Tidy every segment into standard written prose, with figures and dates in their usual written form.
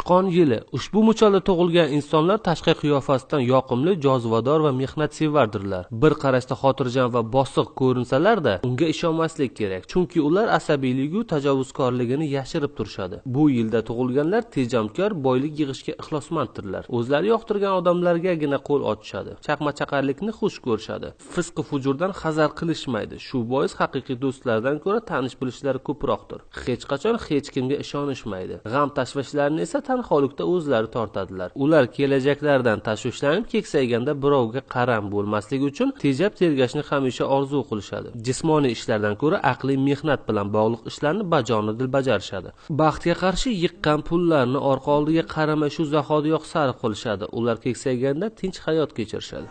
Sichqon yili. Ushbu muchalda tug'ilgan insonlar tashqi qiyofasidan yoqimli, jozibador va mehnatsevardirlar. Bir qarashda xotirjam va bosiq ko'rinsalar-da, unga ishonmaslik kerak, chunki ular asabiyligi va tajovuzkorligini yashirib turishadi. Bu yilda tug'ilganlar tejamkor, boylik yig'ishga ixlosmanddirlar. O'zlari yoqtirgan odamlargagina qo'l ochishadi. Chaqmachaqarlikni xush ko'rishadi. Fisq va fujurdan hazar qilishmaydi. Shu bois haqiqiy do'stlardan ko'ra tanish bilishlari ko'proqdir. Hech qachon hech kimga ishonishmaydi. G'am tashvishlarni esa tanholikda o'zlari tortadilar. Ular kelajaklaridan tashvishlanib, keksayganda birovga qaram bo'lmasligi uchun tejab tergashni hamisha orzu qilishadi. Jismoniy ishlardan ko'ra aqliy mehnat bilan bog'liq ishlarni bajonidil bajarishadi. Baxtga qarshi yiqqan pullarni orqa oldiga qaramay shu zahotiyoq sarf qilishadi. Ular keksayganda tinch hayot kechirishadi.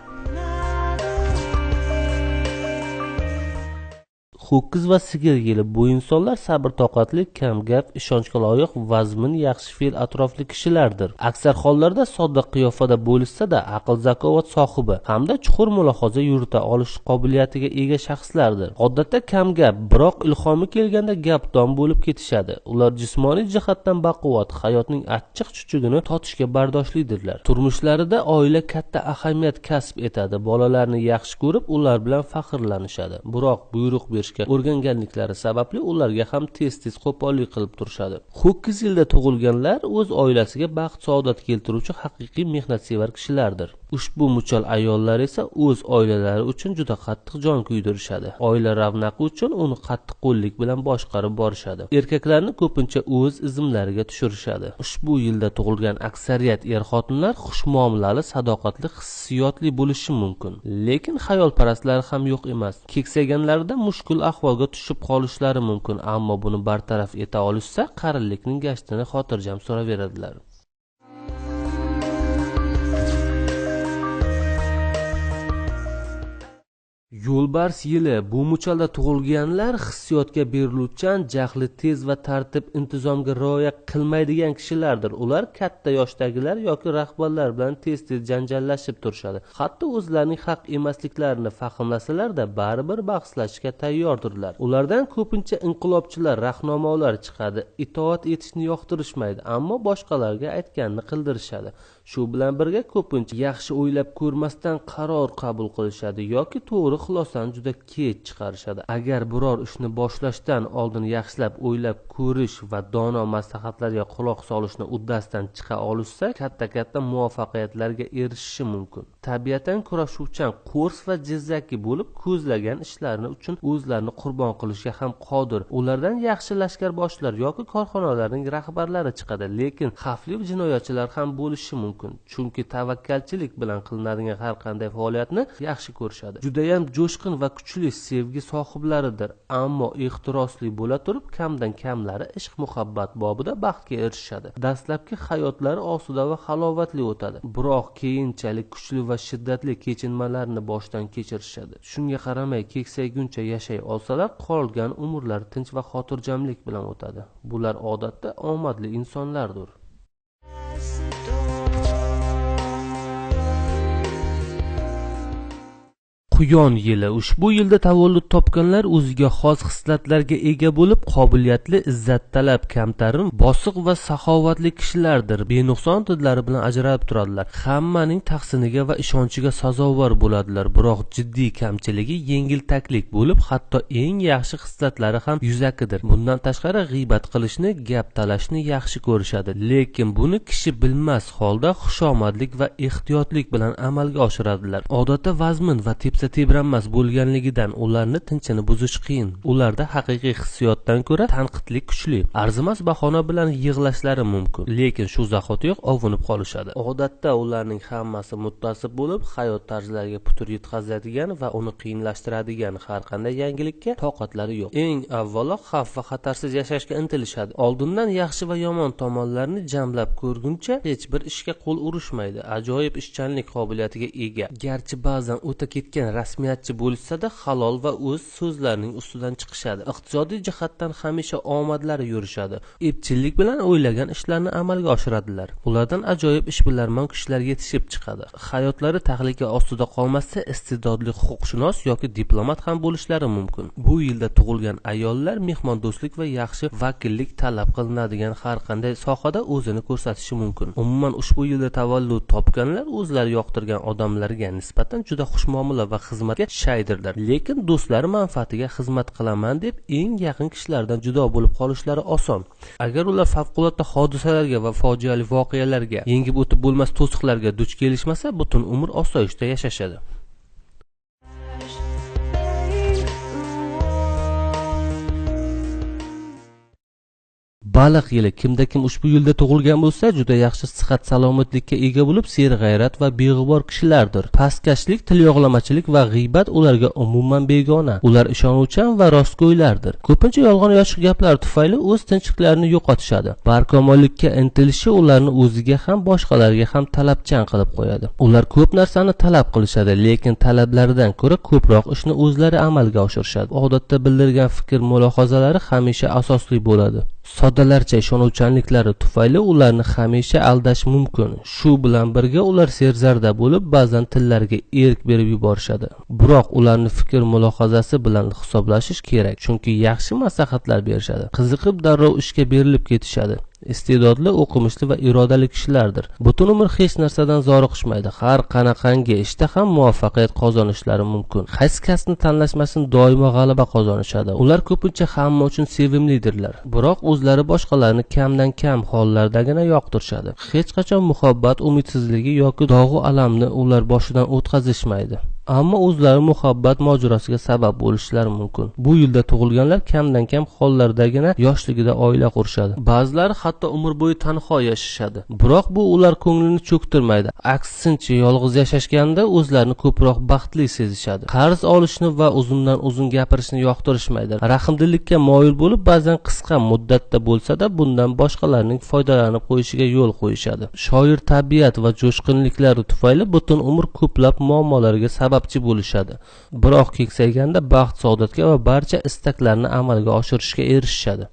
Ho'kiz va sigir yili. Bu insonlar sabr toqatli, kamgap, ishonchga loyiq, vazmin, yaxshi fe'l atrofli kishilardir. Aksar hollarda sodda qiyofada bo'lishsa-da, aql zakovat sohibi hamda chuqur mulohaza yurita olish qobiliyatiga ega shaxslardir. Odatda kamgap, biroq ilhomi kelganda gapdon bo'lib ketishadi. Ular jismoniy jihatdan baquvvat, hayotning achchiq chuchugini totishga bardoshlidirlar. Turmushlarida oila katta ahamiyat kasb etadi. Bolalarni yaxshi ko'rib, ular bilan faxrlanishadi. Biroq buyruq berish o'rganganliklari sababli ularga ham tez-tez qo'pollik qilib turishadi. Ho'kiz yilda tug'ilganlar o'z oilasiga baxt saodat keltiruvchi haqiqiy mehnatsevar kishilardir. Ushbu muchal ayollar esa o'z oilalari uchun juda qattiq jon kuydirishadi. Oila ravnaqi uchun uni qattiqqo'llik bilan boshqarib borishadi. Erkaklarni ko'pincha o'z izmlariga tushirishadi. Ushbu yilda tug'ilgan aksariyat er-xotinlar xushmuomalali, sadoqatli, hissiyotli bo'lishi mumkin. Lekin xayolparastlar ham yo'q emas. Keksayganlarida mushkul ahvolga tushib qolishlari mumkin, ammo buni bartaraf eta olishsa, qarinlikning gashtini xotirjam so'raveradilar. Yo'lbars yili. Bu muchalda tug'ilganlar hissiyotga beriluvchan, jahli tez va tartib intizomga rioya qilmaydigan kishilardir. Ular katta yoshdagilar yoki rahbarlar bilan tez-tez janjallashib turishadi. Hatto o'zlarining haq emasliklarini fahmlasalar-da, baribir bahslashishga tayyordirlar. Ulardan ko'pincha inqilobchilar, rahnamolar chiqadi. Itoat etishni yoqtirishmaydi, ammo boshqalarga aytganini qildirishadi. Shu bilan birga ko'pincha yaxshi o'ylab ko'rmasdan qaror qabul qilishadi yoki to'g'ri xulosani juda kech chiqarishadi. Agar biror ishni boshlashdan oldin yaxshilab o'ylab ko'rish va dono maslahatlarga quloq solishni uddasidan chiqa olishsa, katta muvaffaqiyatlarga erishishi mumkin. Tabiatan kurashuvchan, qo'rs va jizzaki bo'lib, ko'zlagan ishlarini uchun o'zlarini qurbon qilishga ham qodir. Ulardan yaxshi lashkarboshlar yoki korxonalarning rahbarlari chiqadi, lekin xavfli jinoyatchilar ham bo'lishi mumkin. Chunki tavakkalchilik bilan qilinadigan har qanday faoliyatni yaxshi ko'rishadi. Judayam jo'shqin va kuchli sevgi sohiblaridir, ammo ehtirosli bo'la turib, kamdan kamlari ishq muhabbat bobida baxtga erishadi. Dastlabki hayotlari osuda va halovatli o'tadi, biroq keyinchalik kuchli va shiddatli kechinmalarni boshdan kechirishadi. Shunga qaramay keksayguncha yashay olsalar, qolgan umrlari tinch va xotirjamlik bilan o'tadi. Bular odatda omadli insonlardir. Quyon yili. Ushbu yilda tavallud topganlar o'ziga xos xislatlarga ega bo'lib, qobiliyatli, izzattalab, kamtarin, bosiq va saxovatli kishilardir. Benuqson didlari bilan ajralib turadilar. Hammaning tahsiniga va ishonchiga sazovor bo'ladilar, biroq jiddiy kamchiligi yengiltaklik bo'lib, hatto eng yaxshi xislatlari ham yuzakidir. Bundan tashqari g'iybat qilishni, gap talashni yaxshi ko'rishadi, lekin buni kishi bilmas holda xushomadlik va ehtiyotlik bilan amalga oshiradilar. Odatda vazmin va tebranmas bo'lganligidan ularni tinchini buzish qiyin. Ularda haqiqiy hissiyotdan ko'ra tanqidlik kuchli. Arzimas bahona bilan yig'lashlari mumkin, lekin shu zahotiyoq ovunib qolishadi. Odatda ularning hammasi muttasib bo'lib, hayot tarzlariga putur yetkazadigan va uni qiyinlashtiradigan har qanday yangilikka toqatlari yo'q. Eng avvalo xavf va xatarsiz yashashga intilishadi. Oldindan yaxshi va yomon tomonlarni jamlab ko'rguncha hech bir ishga qo'l urishmaydi. Ajoyib ishchanlik qobiliyatiga ega. Garchi ba'zan o'ta ketgan rasmiyatchi bo'lishsa-da, halol va o'z so'zlarining ustidan chiqishadi. Iqtisodiy jihatdan hamisha omadlari yurishadi. Epchillik bilan o'ylagan ishlarni amalga oshiradilar. Ulardan ajoyib ishbilarmon kishilar yetishib chiqadi. Hayotlari tahlika ostida qolmasa, iste'dodli huquqshunos yoki diplomat ham bo'lishlari mumkin. Bu yilda tug'ilgan ayollar mehmondo'stlik va yaxshi vakillik talab qilinadigan har qanday sohada o'zini ko'rsatishi mumkin. Umuman ushbu yilda tavallud topganlar o'zlari yoqtirgan odamlarga nisbatan juda xushmuomala va xizmatga shaydirlar. Lekin do'stlari manfaatiga xizmat qilaman deb eng yaqin kishilardan judo bo'lib qolishlari oson. Agar ular favqulodda hodisalarga va fojiali voqealarga, yengib o'tib bo'lmas to'siqlarga duch kelishmasa, butun umr osoyishta yashashadi. Baliq yili kimda kim ushbu yilda tug'ilgan bo'lsa, juda yaxshi sihat salomatlikka ega bo'lib, serg'ayrat va beg'ubor kishilardir. Pastkashlik, tilyog'lamachilik va g'iybat ularga umuman begona. Ular ishonuvchan va rostgo'ylardir. Ko'pincha yolg'on yoshq gaplar tufayli o'z tinchliklarini yo'qotishadi. Barkamollikka intilishi ularni o'ziga ham boshqalarga ham talabchan qilib qo'yadi. Ular ko'p narsani talab qilishadi, lekin talablaridan ko'ra ko'proq ishni o'zlari amalga oshirishadi. Odatda bildirgan fikr mulohazalari hamisha asosli bo'ladi. Soddalarcha ishonuvchanliklari tufayli ularni hamisha aldash mumkin. Shu bilan birga ular serzarda bo'lib, ba'zan tillariga erk berib yuborishadi. Biroq ularni fikr mulohazasi bilan hisoblashish kerak, chunki yaxshi maslahatlar berishadi. Qiziqib darrov ishga berilib ketishadi. Iste'dodli, o'qimishli va irodali kishilardir. Butun umr hech narsadan zoriqishmaydi. Har qanaqangi ishda ham muvaffaqiyat qozonishlari mumkin. Qaysi kasbni tanlashmasin, doimo g'alaba qozonishadi. Ular ko'pincha hamma uchun sevimlidirlar. Biroq o'zlari boshqalarni kamdan kam hollardagina yoqtirishadi. Hech qachon muhabbat umidsizligi yoki dog'u alamni ular boshidan o'tkazishmaydi. Ammo o'zlari muhabbat mojarosiga sabab bo'lishlari mumkin. Bu yilda tug'ilganlar kamdan kam hollardagina yoshligida oila qurishadi. Ba'zilari hatto umr bo'yi tanho yashashadi. Biroq bu ular ko'nglini cho'ktirmaydi. Aksincha, yolg'iz yashashganda o'zlarini ko'proq baxtli sezishadi. Qarz olishni va uzundan uzun gapirishni yoqtirishmaydi. Rahmdillikka moyil bo'lib, ba'zan qisqa muddatda bo'lsa-da, bundan boshqalarning foydalanib qo'yishiga yo'l qo'yishadi. Shoir tabiat va jo'shqinliklari tufayli butun umr ko'plab muammolarga sababchi bo'lishadi. Biroq keksayganda baxt, saodatga va barcha istaklarni amalga oshirishga erishishadi.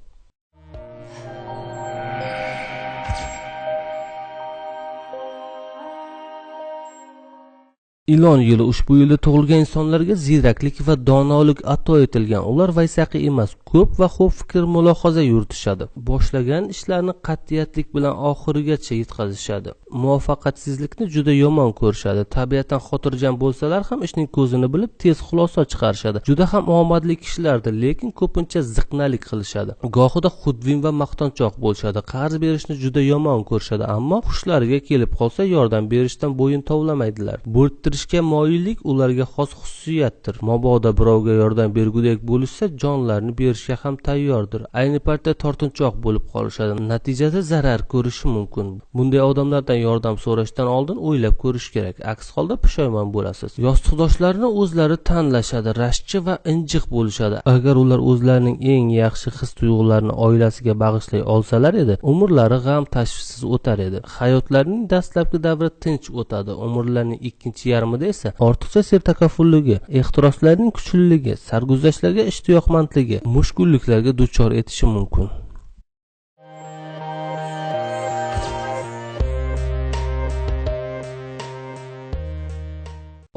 Ilon yili ushbu yilda tug'ilgan insonlarga ziyraklik va donolik ato etilgan. Ular vaysaqi emas, ko'p va xo'p fikr mulohaza yuritishadi. Boshlagan ishlarini qat'iyatlik bilan oxirigacha yetkazishadi. Muvaffaqiyatsizlikni juda yomon ko'rishadi. Tabiatan xotirjam bo'lsalar ham ishning ko'zini bilib tez xulosa chiqarishadi. Juda ham omadli kishilardir, lekin ko'pincha ziqnalik qilishadi. Gohida xudbin va maqtanchoq bo'lishadi. Qarz berishni juda yomon ko'rishadi, ammo xushlariga kelib qolsa yordam berishdan bo'yin tovlamaydilar. Bo'rttirishga moyillik ularga xos xususiyatdir. Mabodo birovga yordam bergudek bo'lishsa, jonlarini berishga ham tayyordir. Ayni paytda tortinchoq bo'lib qolishadi. Natijada zarar ko'rishi mumkin. Bunday odamlardan yordam so'rashdan oldin o'ylab ko'rish kerak. Aks holda pushaymon bo'lasiz. Yostiqdoshlarini o'zlari tanlashadi, rashkchi va injiq bo'lishadi. Agar ular o'zlarining eng yaxshi his-tuyg'ularini oilasiga bag'ishlay olsalar edi, umrlari g'am tashvishsiz o'tar edi. Hayotlarining dastlabki davri tinch o'tadi. Umrlarining ikkinchi yarmida esa ortiqcha sertakaffulligi, ehtiroslarning kuchliligi, sarguzashtlarga ishtiyoqmandligi, mushkulliklarga duchor etishi mumkin.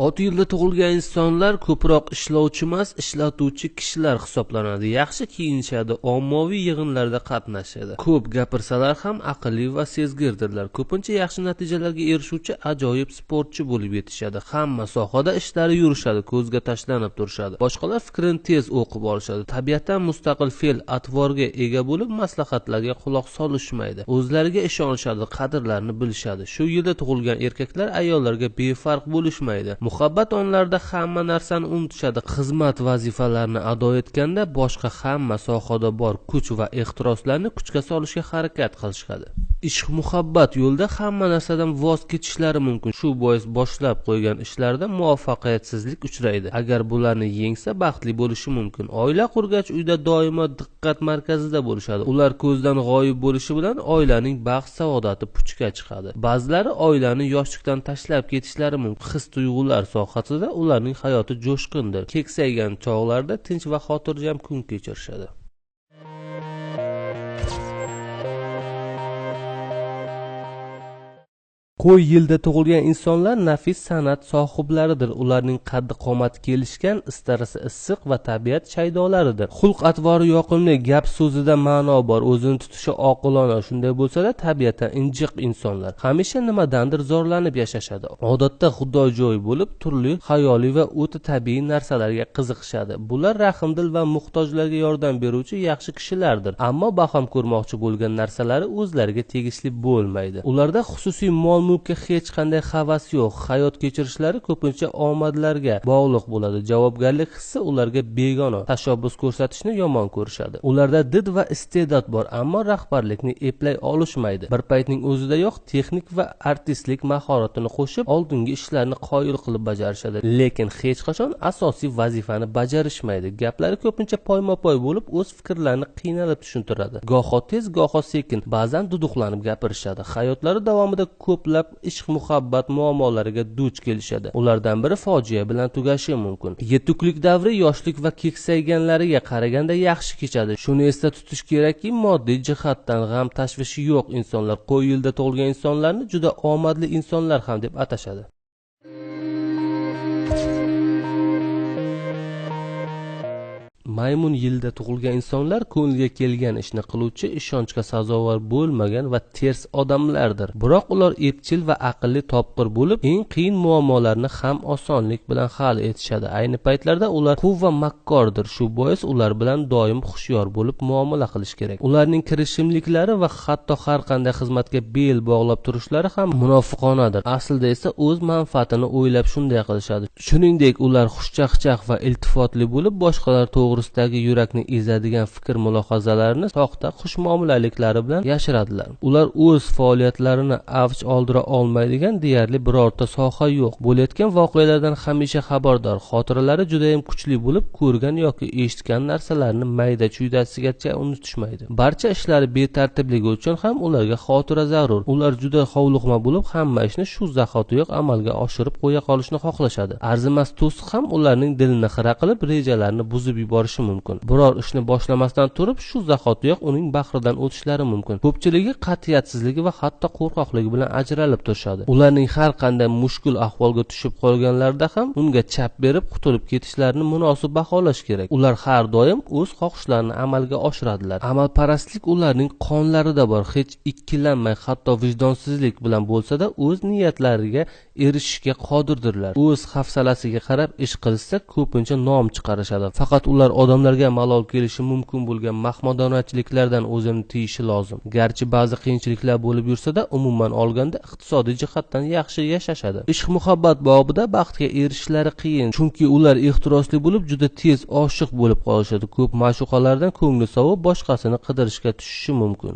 6 yilda tug'ilgan insonlar ko'proq ishlovchi emas, ishlatuvchi kishilar hisoblanadi. Yaxshi kiyinishadi, ommaviy yig'inlarda qatnashadi. Ko'p gapirsalar ham aqlli va sezgirdirlar. Ko'pincha yaxshi natijalarga erishuvchi ajoyib sportchi bo'lib yetishadi. Hamma sohada ishlari yurishadi, ko'zga tashlanib turishadi. Boshqalar fikrini tez o'qib olishadi. Tabiatan mustaqil fe'l atvorga ega bo'lib, maslahatlarga quloq solishmaydi. O'zlariga ishonishadi, qadrlarini bilishadi. Shu yilda tug'ilgan erkaklar ayollarga befarq bo'lishmaydi. Muhabbat onlarda hamma narsani unutishadi. Xizmat vazifalarini ado etganda boshqa hamma sohada bor kuch va ehtiroslarni kuchga solishga harakat qilishadi. ishq muhabbat yo'lida hamma narsadan voz kechishlari mumkin. Shu bois boshlab qo'ygan ishlarida muvaffaqiyatsizlik uchraydi. Agar bularni yengsa baxtli bo'lishi mumkin. Oila qurgach uyda doimo diqqat markazida bo'lishadi. Ular ko'zdan g'oyib bo'lishi bilan oilaning baxt saodati puchga chiqadi. Ba'zilari oilani yoshlikdan tashlab ketishlari mumkin. His-tuyg'ular sohasida ularning hayoti jo'shqindir. Keksaygan chog'larda tinch va xotirjam kun kechirishadi. Qo'y yilda tug'ilgan insonlar nafis san'at sohiblaridir. Ularning qaddi qomati kelishgan, istarasi issiq va tabiat shaydolaridir. Xulq atvori yoqimli, gap so'zida ma'no bor, o'zini tutishi oqilona. Shunday bo'lsa-da, tabiatan injiq insonlar. Hamisha nimadandir zorlanib yashashadi. Odatda xudojo'y bo'lib, turli xayoliy va o'ta tabiiy narsalarga qiziqishadi. Bular rahmdil va muhtojlarga yordam beruvchi yaxshi kishilardir. Ammo baham ko'rmoqchi bo'lgan narsalari o'zlariga tegishli bo'lmaydi. Ularda xususiy mol-mulkka hech qanday havas yo'q. Hayot kechirishlari ko'pincha omadlarga bog'liq bo'ladi. Javobgarlik hissi ularga begona. Tashabbus ko'rsatishni yomon ko'rishadi. Ularda did va iste'dod bor, ammo rahbarlikni eplay olishmaydi. Bir paytning o'zidayoq texnik va artistlik mahoratini qo'shib, oldingi ishlarni qoyil qilib bajarishadi, lekin hech qachon asosiy vazifani bajarishmaydi. Gaplari ko'pincha poyma-poy bo'lib, o'z fikrlarini qiynalib tushuntiradi. Goho tez, goho sekin, ba'zan duduqlanib gapirishadi. Hayotlari davomida ko'plab ishq muhabbat muammolariga duch kelishadi. Ulardan biri fojia bilan tugashi mumkin. Yetuklik davri yoshlik va keksayganlariga qaraganda yaxshi kechadi. Shuni esda tutish kerakki, moddiy jihatdan g'am tashvishi yo'q insonlar qo'y yilda tug'ilgan insonlarni juda omadli insonlar ham deb atashadi. Maymun yilda tug'ilgan insonlar ko'ngliga kelgan ishni qiluvchi, ishonchga sazovor bo'lmagan va ters odamlardir. Biroq ular epchil va aqlli topqir bo'lib, eng qiyin muammolarni ham osonlik bilan hal etishadi. Ayni paytlarda ular quv va makkordir. Shu bois ular bilan doim hushyor bo'lib muomala qilish kerak. Ularning kirishimliklari va hatto har qanday xizmatga bel bog'lab turishlari ham munofiqonadir. Aslida esa o'z manfaatini o'ylab shunday qilishadi. Shuningdek, ular xushchaqchaq va iltifotli bo'lib, boshqalar to'g'risidagi yurakni ezadigan fikr mulohazalarini soxta xushmuomalaliklari bilan yashiradilar. Ular o'z faoliyatlarini avj oldira olmaydigan deyarli birorta soha yo'q. Bo'layotgan voqealardan hamisha xabardor. Xotiralari juda ham kuchli bo'lib, ko'rgan yoki eshitgan narsalarini mayda-chuydasigacha unutishmaydi. Barcha ishlari betartibligi uchun ham ularga xotira zarur. Ular juda hovliqma bo'lib, hamma ishni shu zahotiyoq amalga oshirib qo'ya qolishni xohlashadi. Arzimas to'siq ham ularning dilini xira qilib, rejalarini buzib yuborishi mumkin. Biror ishni boshlamasdan turib, shu zahotiyoq uning bahridan o'tishlari mumkin. Ko'pchiligi qat'iyatsizligi va hatto qo'rqoqligi bilan ajralib turishadi. Ularning har qanday mushkul ahvolga tushib qolganlarida ham unga chap berib qutulib ketishlarini munosib baholash kerak. Ular har doim o'z xohishlarini amalga oshiradilar. Amalparastlik ularning qonlarida bor. Hech ikkilanmay, hatto vijdonsizlik bilan bo'lsa-da, o'z niyatlariga erishishga qodirdirlar. O'z hafsalasiga qarab ish qilsa, ko'pincha nom chiqarishadi. Faqat ular odamlarga malol kelishi mumkin bo'lgan mahmadonachiliklardan o'zini tiyishi lozim. Garchi ba'zi qiyinchiliklar bo'lib yursa-da, umuman olganda iqtisodiy jihatdan yaxshi yashashadi. Ishq muhabbat bobida baxtga erishishlari qiyin, chunki ular ehtirosli bo'lib, juda tez oshiq bo'lib qolishadi. Ko'p ma'shuqalardan ko'ngli sovib, boshqasini qidirishga tushishi mumkin.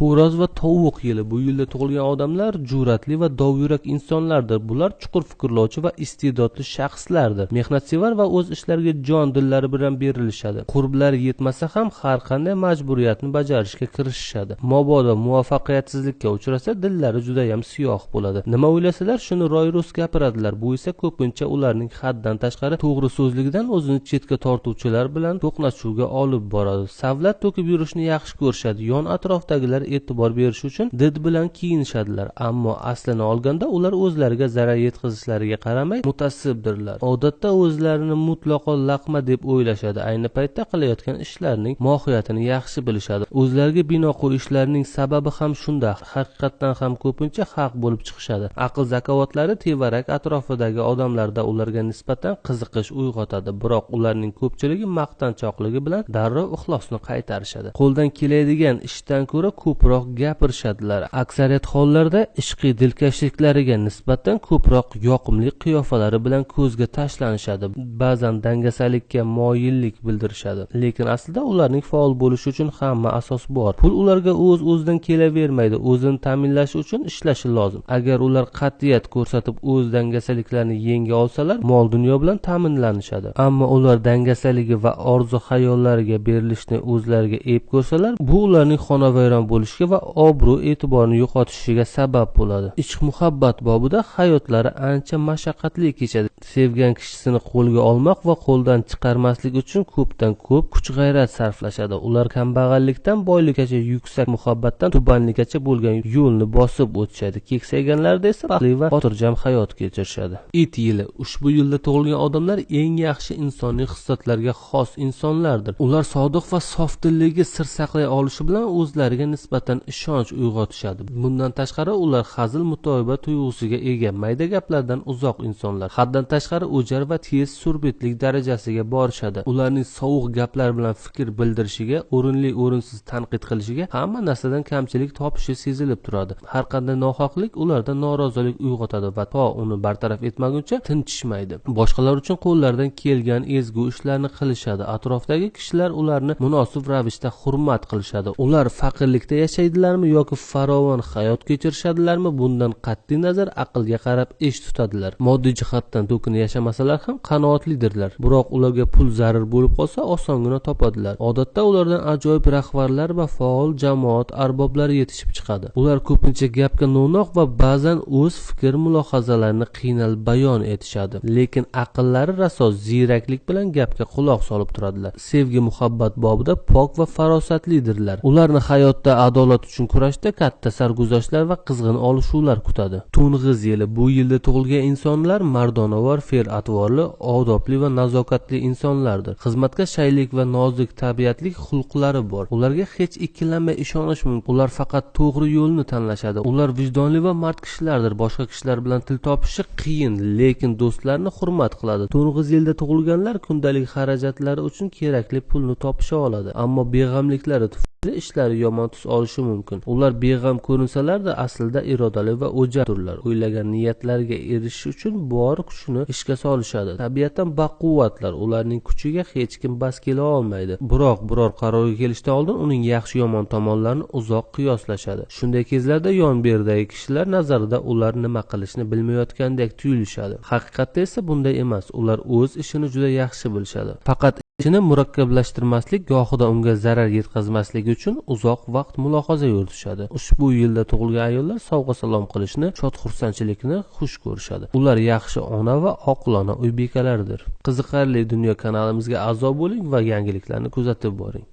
Xo'roz va tovuq yili. Bu yilda tug'ilgan odamlar jur'atli va dovyurak insonlardir. Bular chuqur fikrlovchi va iste'dodli shaxslardir. Mehnatsevar va o'z ishlariga jon dillari bilan berilishadi. Qurblari yetmasa ham har qanday majburiyatni bajarishga kirishishadi. Mabodo muvaffaqiyatsizlikka uchrasa, dillari juda ham siyoh bo'ladi. Nima o'ylasalar, shuni ro'y-rost gapiradilar. Bu esa ko'pincha ularning haddan tashqari to'g'ri so'zligidan o'zini chetga tortuvchilar bilan to'qnashuvga olib boradi. Savlat to'kib yurishni yaxshi ko'rishadi. Yon atrofdagilar e'tibor berish uchun did bilan kiyinishadilar, ammo aslini olganda ular o'zlariga zarar yetkazishlariga qaramay mutassibdirlar. Odatda o'zlarini mutlaqo laqma deb o'ylashadi. Ayni paytda qilayotgan ishlarining mohiyatini yaxshi bilishadi. O'zlariga bino qo'yishlarining sababi ham shunda. Haqiqatdan ham ko'pincha haq bo'lib chiqishadi. Aql zakovatlari tevarak atrofidagi odamlarda ularga nisbatan qiziqish uyg'otadi, biroq ularning ko'pchiligi maqtanchoqligi bilan darrov ixlosni qaytarishadi. Qo'ldan keladigan ishdan ko'ra ko'p ko'proq gapirishadilar. Aksariyat hollarda ishqiy dilkashliklariga nisbatan ko'proq yoqimli qiyofalari bilan ko'zga tashlanishadi. Ba'zan dangasalikka moyillik bildirishadi, lekin aslida ularning faol bo'lishi uchun hamma asos bor. Pul ularga o'z-o'zidan kelavermaydi, o'zini ta'minlash uchun ishlashi lozim. Agar ular qat'iyat ko'rsatib o'z dangasaliklarini yenga olsalar, mol dunyo bilan ta'minlanishadi. Ammo ular dangasaligi va orzu-xayollariga berilishni o'zlariga ep ko'rsalar, bu ularning xonavayron bo'lishiga va obro' e'tiborini yo'qotishiga sabab bo'ladi. Ishq muhabbat bobida hayotlari ancha mashaqqatli kechadi. Sevgan kishisini qo'lga olmoq va qo'ldan chiqarmaslik uchun ko'pdan ko'p kuch-g'ayrat sarflashadi. Ular kambag'allikdan boylikkacha, yuksak muhabbatdan tubanlikkacha bo'lgan yo'lni bosib o'tishadi. Keksayganlarida esa baxtli va xotirjam hayot kechirishadi. It yili. Ushbu yilda tug'ilgan odamlar eng yaxshi insoniy xislatlarga xos insonlardir. Ular sodiq va sofdilligi sir saqlay olishi bilan o'zlariga nisbatan ishonch uyg'otishadi. Bundan tashqari ular hazil mutoyiba tuyg'usiga ega, mayda gaplardan uzoq insonlar. Haddan tashqari o'jar va tez surbetlik darajasiga borishadi. Ularning sovuq gaplar bilan fikr bildirishiga, o'rinli o'rinsiz tanqid qilishiga, hamma narsadan kamchilik topishi sezilib turadi. Har qanday nohaqlik ularda norozilik uyg'otadi va to uni bartaraf etmaguncha tinchishmaydi. Boshqalar uchun qo'llaridan kelgan ezgu ishlarni qilishadi. Atrofdagi kishilar ularni munosib ravishda hurmat qilishadi. Ular faqirlikda yashaydilarmi yoki farovon hayot kechirishadilarmi, bundan qat'iy nazar aqlga qarab ish tutadilar. Moddiy jihatdan to'kin yashamasalar ham qanoatlidirlar. Biroq ularga pul zarur bo'lib qolsa, osongina topadilar. Odatda ulardan ajoyib rahbarlar va faol jamoat arboblari yetishib chiqadi. Ular ko'pincha gapga no'noq va ba'zan o'z fikr mulohazalarini qiynal bayon etishadi, lekin aqllari raso ziyraklik bilan gapga quloq solib turadilar. Sevgi muhabbat bobida pok va farosatlidirlar. Ularni hayotda adolat uchun kurashda katta sarguzashtlar va qizg'in olishuvlar kutadi. To'ng'iz yili. Bu yilda tug'ilgan insonlar mardonavor, fe'l-atvorli, odobli va nazokatli insonlardir. Xizmatga shaylik va nozik tabiatlik xulqlari bor. Ularga hech ikkilanmay ishonish mumkin. Ular faqat to'g'ri yo'lni tanlashadi. Ular vijdonli va mard kishilardir. Boshqa kishilar bilan til topishi qiyin, lekin do'stlarni hurmat qiladi. To'ng'iz yilda tug'ilganlar kundalik xarajatlari uchun kerakli pulni topisha oladi, ammo beg'amliklari tufayli ishlari yomon tus olishi mumkin. Ular beg'am ko'rinsalar-da aslida irodali va o'jardirlar. O'ylagan niyatlariga erishish uchun bor kuchini ishga solishadi. Tabiatan baquvvatlar. Ularning kuchiga hech kim bas kela olmaydi. Biroq biror qarorga kelishdan oldin uning yaxshi yomon tomonlarini uzoq qiyoslashadi. Shunday kezlarda yon berdagi kishilar nazarida ular nima qilishni bilmayotgandek tuyulishadi. Haqiqatda esa bunday emas. Ular o'z ishini juda yaxshi bilishadi. Faqat ishini murakkablashtirmaslik, gohida unga zarar yetkazmaslik uchun uzoq vaqt mulohaza yuritishadi. Ushbu yilda tug'ilgan ayollar sovg'a salom qilishni, shod-xursandchilikni xush ko'rishadi. Ular yaxshi ona va oqilona uy bekalaridir. Qiziqarli dunyo kanalimizga a'zo bo'ling va yangiliklarni kuzatib boring.